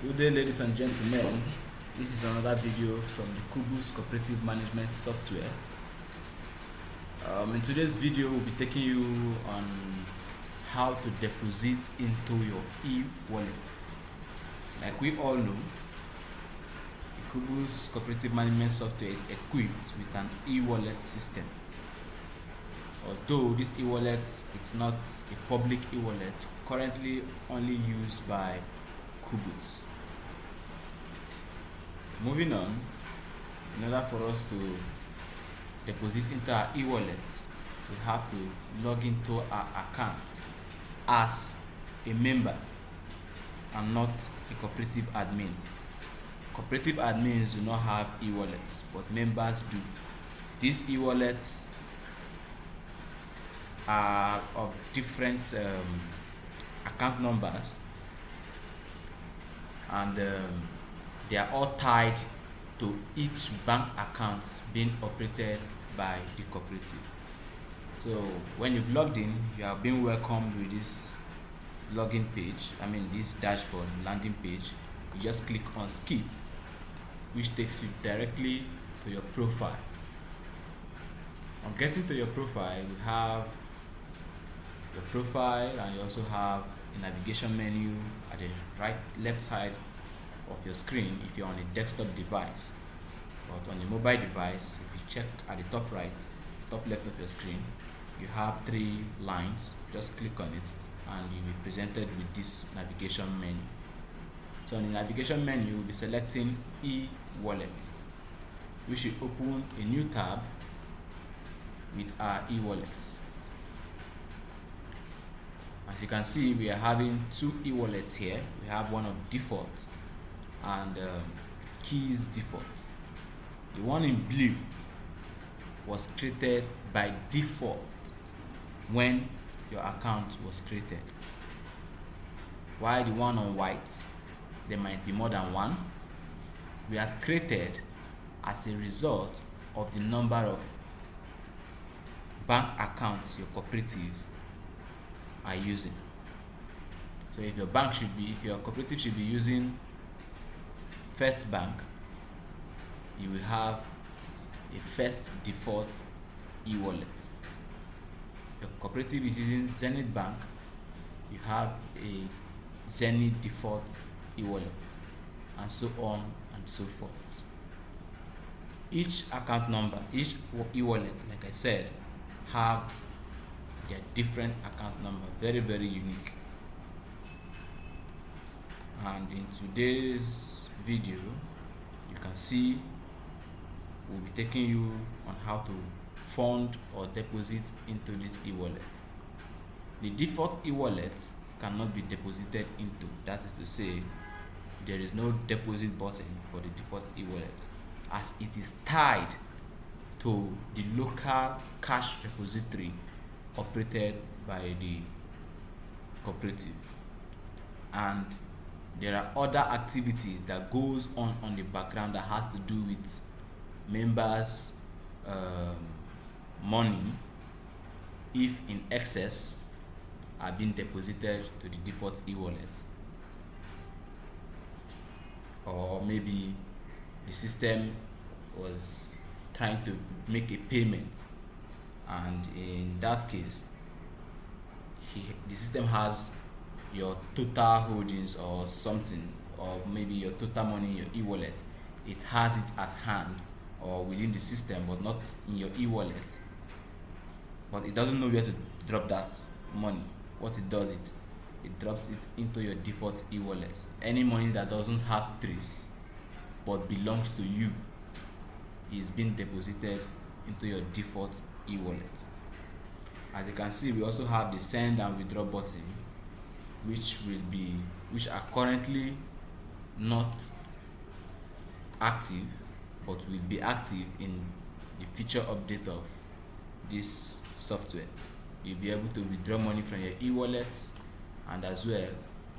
Good day, ladies and gentlemen. This is another video from the Kubuce cooperative management software. In today's video, we'll be taking you on how to deposit into your e-wallet. Like we all know, the Kubuce cooperative management software is equipped with an e-wallet system. Although this e-wallet it's not a public e-wallet, currently only used by Kubuce. Moving on, in order for us to deposit into our e-wallets, we have to log into our account as a member and not a cooperative admin. Cooperative admins do not have e-wallets, but members do. These e-wallets are of different account numbers, and they are all tied to each bank account being operated by the cooperative. So when you've logged in, you have been welcomed with this login page, this dashboard landing page. You just click on skip, which takes you directly to your profile. On getting to your profile, you have your profile, and you also have a navigation menu at the left side of your screen if you're on a desktop device. But on a mobile device, if you check at the top left of your screen, you have 3 lines. Just click on it and you'll be presented with this navigation menu. So on the navigation menu, you'll be selecting e-wallet. We should open a new tab with our e-wallets. As you can see, we are having 2 e-wallets here. We have one of default and keys default. The one in blue was created by default when your account was created, while the one on white, there might be more than one, we are created as a result of the number of bank accounts your cooperatives are using. So if your cooperative should be using First Bank, you will have a First default e-wallet. If your cooperative is using Zenith Bank, you have a Zenith default e-wallet, and so on and so forth. Each account number, each e-wallet, like I said, have their different account number, very, very unique. And in today's video, you can see we'll be taking you on how to fund or deposit into this e-wallet. The default e-wallet cannot be deposited into. That is to say, there is no deposit button for the default e-wallet, as it is tied to the local cash repository operated by the cooperative. And there are other activities that goes on the background that has to do with members' money, if in excess, are being deposited to the default e-wallet, or maybe the system was trying to make a payment, and in that case the system has your total holdings or something, or maybe your total money in your e-wallet. It has it at hand or within the system, but not in your e-wallet. But it doesn't know where to drop that money. What it does, it drops it into your default e-wallet. Any money that doesn't have trace but belongs to you is being deposited into your default e-wallet. As you can see, we also have the send and withdraw button, which are currently not active, but will be active in the future update of this software. You'll be able to withdraw money from your e-wallet, and as well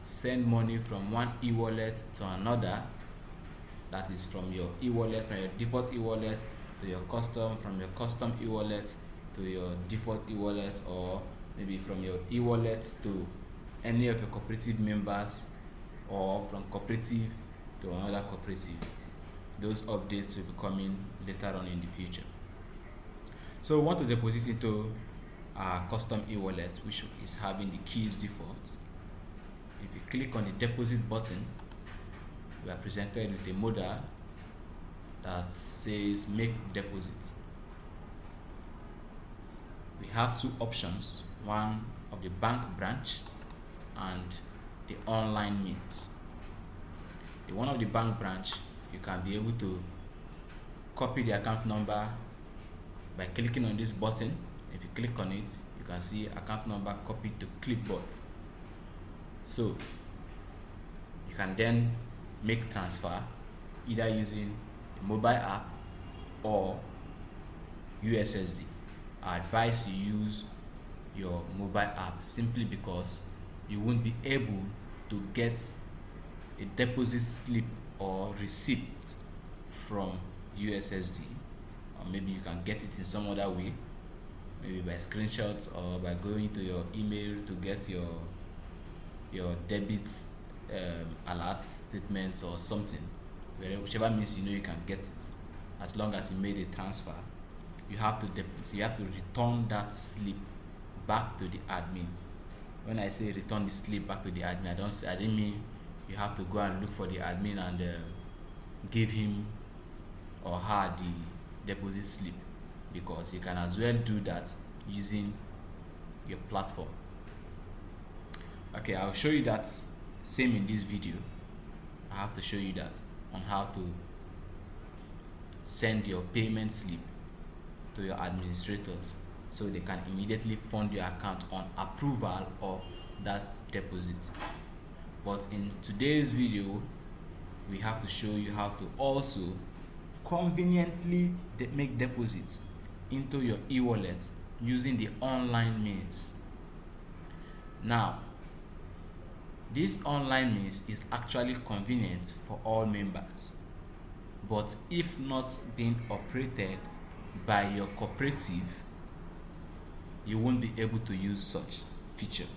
send money from one e-wallet to another. That is from your e-wallet, from your default e-wallet to your custom, from your custom e-wallet to your default e-wallet, or maybe from your e-wallet to any of your cooperative members or from cooperative to another cooperative. Those updates will be coming later on in the future. So we want to deposit into our custom e-wallet, which is having the keys default. If you click on the deposit button, we are presented with a modal that says make deposit. We have two options, one of the bank branch and the online means. The one of the bank branch, you can be able to copy the account number by clicking on this button. If you click on it, you can see account number copied to clipboard. So you can then make transfer either using a mobile app or USSD. I advise you use your mobile app simply because you won't be able to get a deposit slip or receipt from USSD, or maybe you can get it in some other way, maybe by screenshot or by going to your email to get your debit alert statements or something. Whichever means you know you can get it, as long as you made a transfer, you have to return that slip back to the admin. When I say return the slip back to the admin, I didn't mean you have to go and look for the admin and give him or her the deposit slip, because you can as well do that using your platform. Okay, I'll show you that same in this video. I have to show you that on how to send your payment slip to your administrators so they can immediately fund your account on approval of that deposit. But in today's video, we have to show you how to also conveniently make deposits into your e-wallet using the online means. Now, this online means is actually convenient for all members, but if not being operated by your cooperative, you won't be able to use such feature.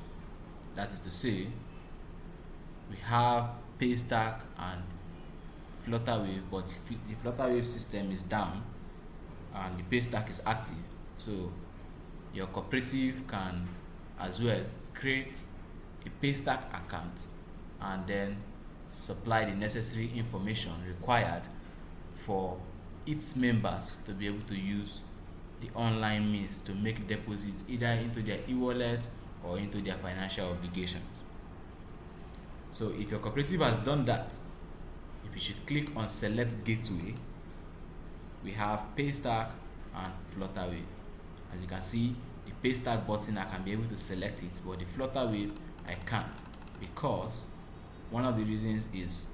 That is to say, we have Paystack and Flutterwave, but the Flutterwave system is down and the Paystack is active. So your cooperative can as well create a Paystack account and then supply the necessary information required for its members to be able to use the online means to make deposits either into their e-wallet or into their financial obligations. So if your cooperative has done that, if you should click on select gateway, we have Paystack and Flutterwave. As you can see, the Paystack button, I can be able to select it, but the Flutterwave I can't, because one of the reasons is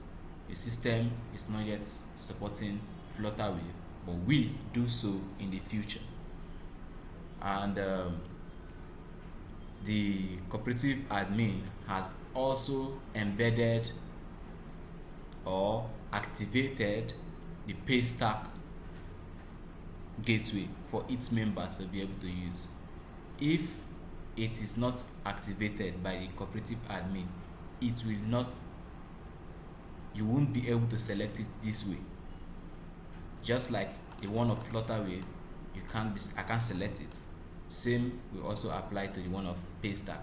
the system is not yet supporting Flutterwave, but will do so in the future. And the cooperative admin has also embedded or activated the Paystack gateway for its members to be able to use. If it is not activated by the cooperative admin, it will not, you won't be able to select it this way. Just like the one of Flutterwave, I can't select it. Same will also apply to the one of Paystack,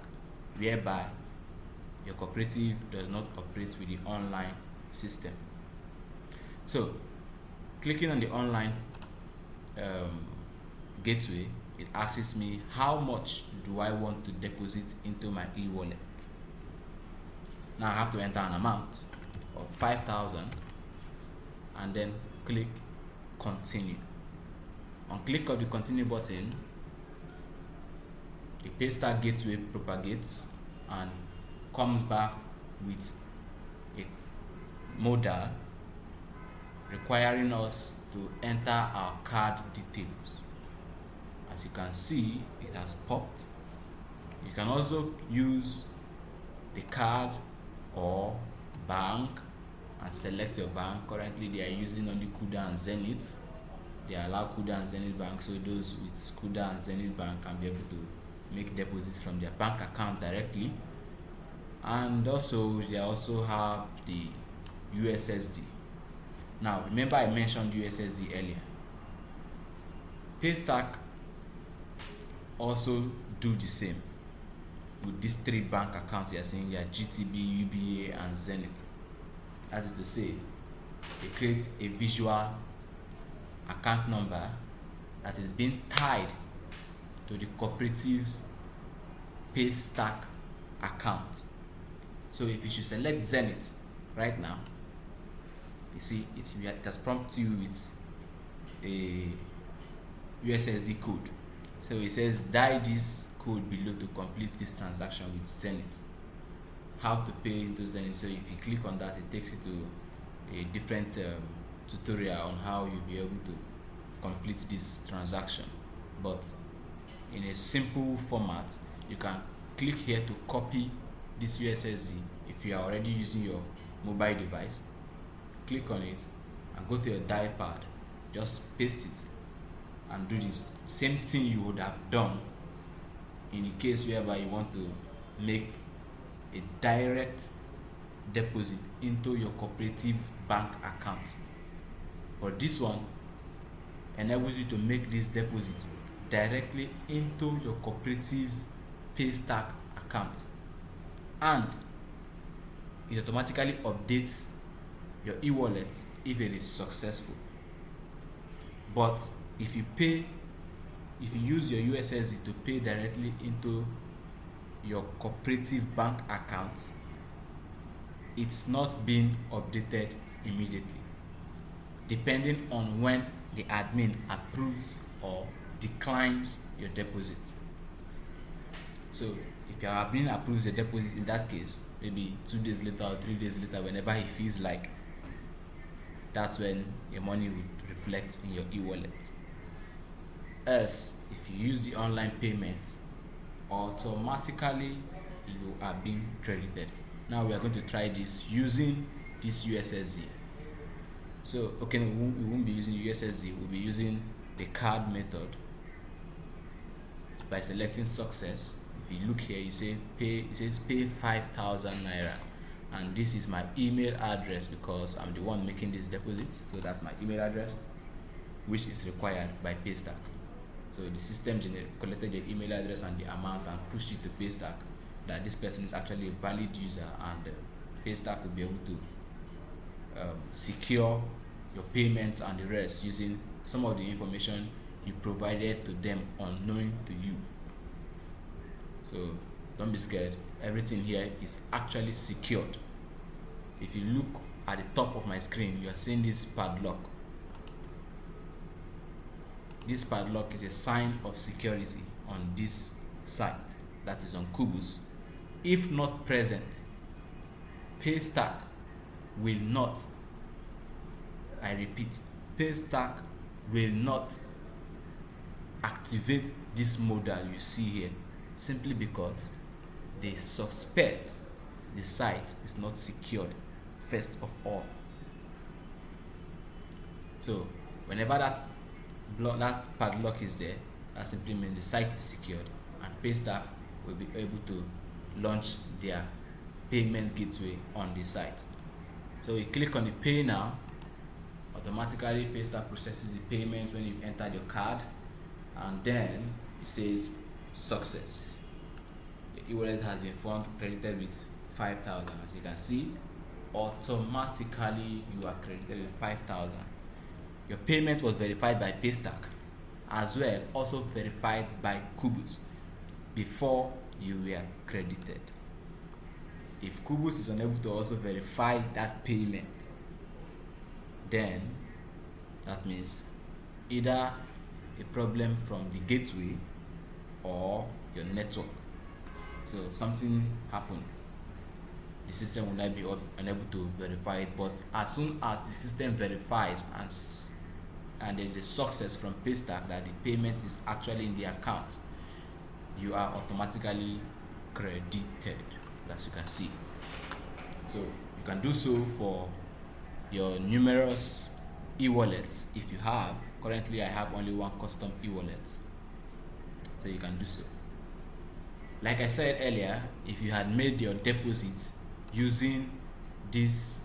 whereby your cooperative does not operate with the online system. So clicking on the online gateway, it asks me how much do I want to deposit into my e-wallet. Now I have to enter an amount of 5,000 and then click continue. On click of the continue button, the Paystack gateway propagates and comes back with a modal requiring us to enter our card details. As you can see, it has popped. You can also use the card or bank and select your bank. Currently they are using only Kuda and Zenith. They allow Kuda and Zenith Bank, so those with Kuda and Zenith Bank can be able to make deposits from their bank account directly. And also they also have the USSD. Now remember I mentioned USSD earlier. Paystack also do the same with these three bank accounts you are seeing here: GTB, UBA, and Zenith. That is to say, they create a visual account number that is being tied to the cooperative's Paystack account. So if you should select Zenith right now, you see it has prompted you with a USSD code. So it says dial this code below to complete this transaction with Zenith. How to pay into Zenith. So if you click on that, it takes you to a different tutorial on how you'll be able to complete this transaction. But in a simple format, you can click here to copy this USSD. If you are already using your mobile device, click on it and go to your dial pad, just paste it and do this same thing you would have done in the case whereby you want to make a direct deposit into your cooperative's bank account. But this one enables you to make this deposit directly into your cooperative's Paystack account, and it automatically updates your e-wallet if it is successful. But if you use your USSD to pay directly into your cooperative bank account, it's not being updated immediately, depending on when the admin approves or declines your deposit. So if your admin approves the deposit, in that case, maybe 2 days later or 3 days later, whenever he feels like, that's when your money would reflect in your e-wallet. As if you use the online payment, automatically you are being credited. Now we are going to try this using this USSD. So okay, we won't be using USSD, we'll be using the card method. By selecting success, if you look here, you say pay, it says pay 5,000 naira, and this is my email address because I'm the one making this deposit. So that's my email address, which is required by Paystack. So the system collected your email address and the amount and pushed it to Paystack that this person is actually a valid user, and Paystack will be able to secure your payments and the rest using some of the information you provided to them unknowing to you. So don't be scared, everything here is actually secured. If you look at the top of my screen, you are seeing this padlock. This padlock is a sign of security on this site, that is on Kubuce. If not present, Paystack will not, I repeat, Paystack will not activate this modal you see here, simply because they suspect the site is not secured first of all. So whenever that padlock is there, that simply means the site is secured, and Paystack will be able to launch their payment gateway on the site. So you click on the pay now, automatically Paystack processes the payment when you enter your card, and then it says success. The e-wallet has been found credited with 5,000. As you can see, automatically you are credited with 5,000. Your payment was verified by Paystack, as well also verified by Kubuce before you were credited. If Kubuce is unable to also verify that payment, then that means either a problem from the gateway or your network. So something happened, the system will not be unable to verify it. But as soon as the system verifies and there is a success from Paystack that the payment is actually in the account, you are automatically credited, as you can see. So you can do so for your numerous e-wallets if you have. Currently I have only one custom e-wallet, so you can do so. Like I said earlier, if you had made your deposit using this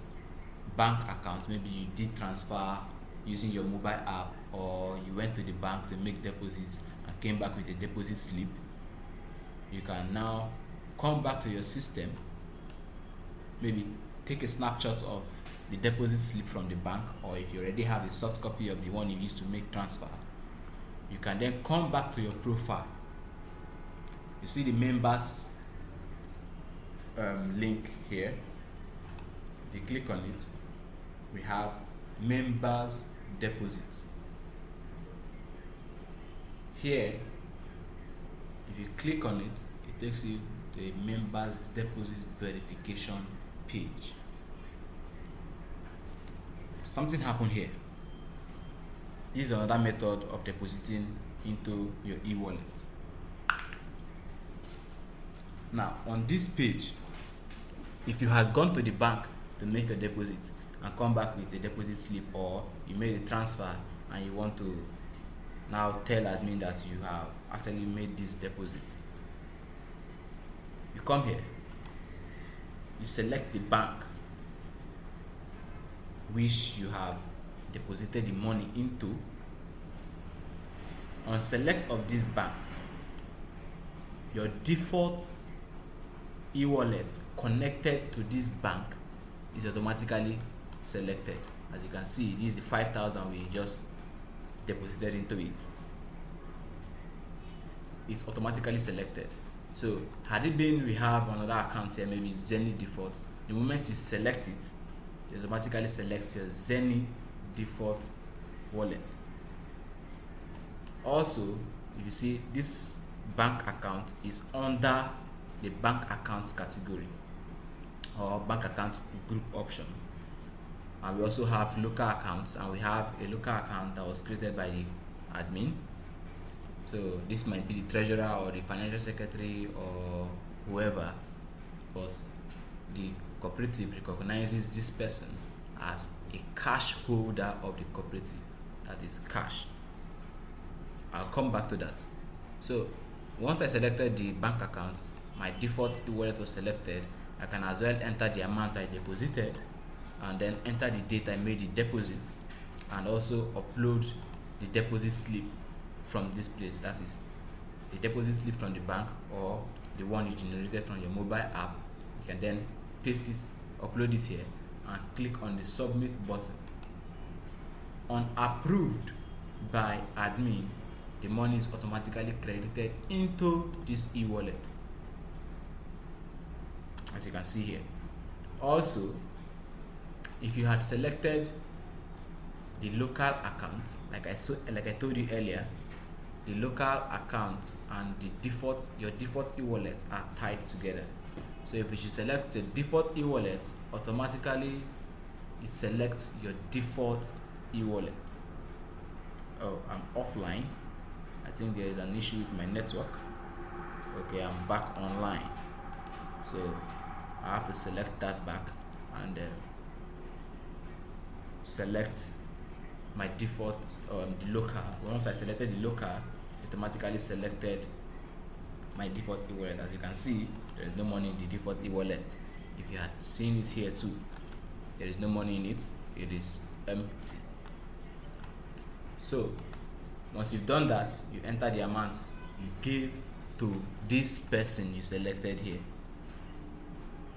bank account, maybe you did transfer using your mobile app, or you went to the bank to make deposits and came back with a deposit slip, you can now come back to your system, maybe take a snapshot of the deposit slip from the bank, or if you already have a soft copy of the one you used to make transfer, you can then come back to your profile. You see the members link here. If you click on it, we have members deposits. Here, if you click on it, it takes you to a members deposit verification page. Something happened here. This is another method of depositing into your e-wallet. Now, on this page, if you had gone to the bank to make a deposit and come back with a deposit slip, or you made a transfer and you want to now tell admin that you have actually made this deposit, you come here, you select the bank which you have deposited the money into. On select of this bank, your default e-wallet connected to this bank is automatically selected. As you can see, this is the 5,000 we just deposited into it. It's automatically selected. So had it been we have another account here, maybe Zenny default, the moment you select it, it automatically selects your Zenny default wallet. Also, if you see, this bank account is under the bank accounts category or bank account group option. And we also have local accounts, and we have a local account that was created by the admin. So this might be the treasurer or the financial secretary or whoever, but the cooperative recognizes this person as a cash holder of the cooperative. That is cash. I'll come back to that. So once I selected the bank account, my default e-wallet was selected. I can as well enter the amount I deposited, and then enter the date I made the deposit, and also upload the deposit slip from this place. That is the deposit slip from the bank, or the one you generated from your mobile app. You can then paste it, upload it here, and click on the submit button. On approved by admin, the money is automatically credited into this e-wallet, as you can see here. Also, if you had selected the local account, like I told you earlier, the local account and your default e-wallet are tied together. So if you should select a default e-wallet, automatically it selects your default e-wallet. Oh, I'm offline. I think there is an issue with my network. Okay, I'm back online. So I have to select that back and select my default, the local. Once I selected the local, it automatically selected my default e-wallet. As you can see, there is no money in the default e-wallet. If you had seen it here too, there is no money in it. It is empty. So once you've done that, you enter the amount you give to this person you selected here,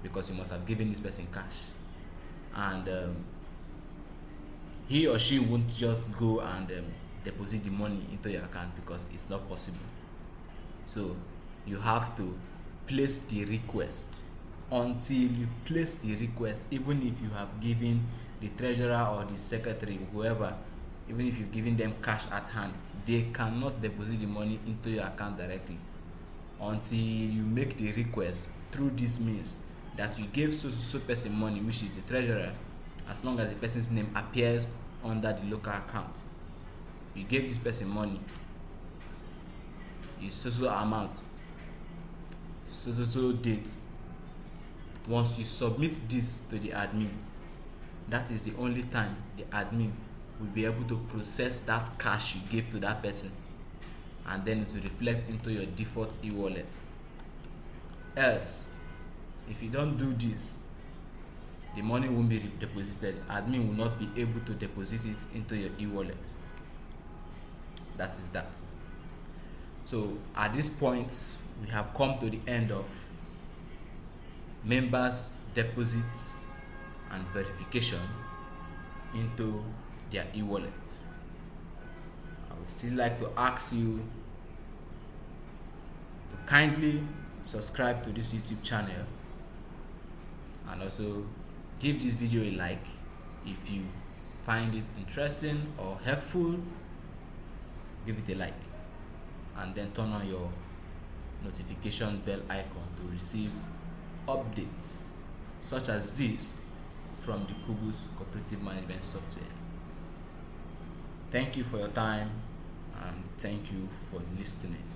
because you must have given this person cash, and he or she won't just go and deposit the money into your account, because it's not possible. So you have to place the request. Until you place the request, even if you have given the treasurer or the secretary, whoever, even if you've given them cash at hand, they cannot deposit the money into your account directly until you make the request through this means, that you gave so person money, which is the treasurer, as long as the person's name appears under the local account. You gave this person money, you so amount, so date. Once you submit this to the admin, that is the only time the admin will be able to process that cash you gave to that person, and then it will reflect into your default e-wallet. else, if you don't do this, the money won't be deposited. Admin will not be able to deposit it into your e-wallet. That is that. So at this point, we have come to the end of members' deposits and verification into their e-wallets. I would still like to ask you to kindly subscribe to this YouTube channel, and also give this video a like if you find it interesting or helpful. Give it a like, and then turn on your notification bell icon to receive updates such as this from the Kubuce cooperative management software. Thank you for your time, and thank you for listening.